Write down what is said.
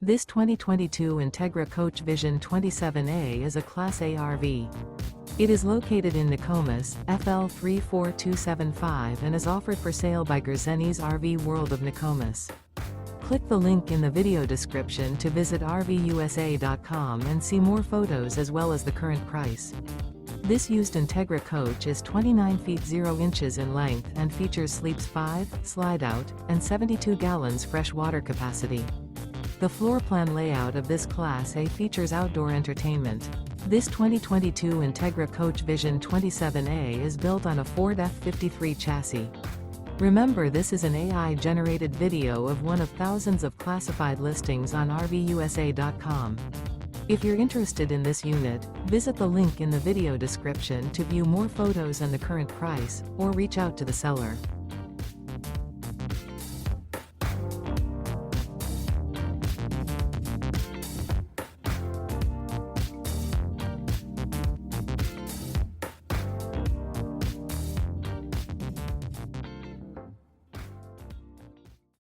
This 2022 Entegra Coach Vision 27A is a Class A RV. It is located in Nokomis, FL 34275 and is offered for sale by Gerzeny's RV World of Nokomis. Click the link in the video description to visit RVUSA.com and see more photos as well as the current price. This used Entegra coach is 29 feet 0 inches in length and features sleeps 5, Slideout, and 72 gallons fresh water capacity. The floor plan layout of this Class A features outdoor entertainment. This 2022 Entegra Coach Vision 27A is built on a Ford F53 chassis. Remember, this is an AI-generated video of one of thousands of classified listings on RVUSA.com. If you're interested in this unit, visit the link in the video description to view more photos and the current price, or reach out to the seller.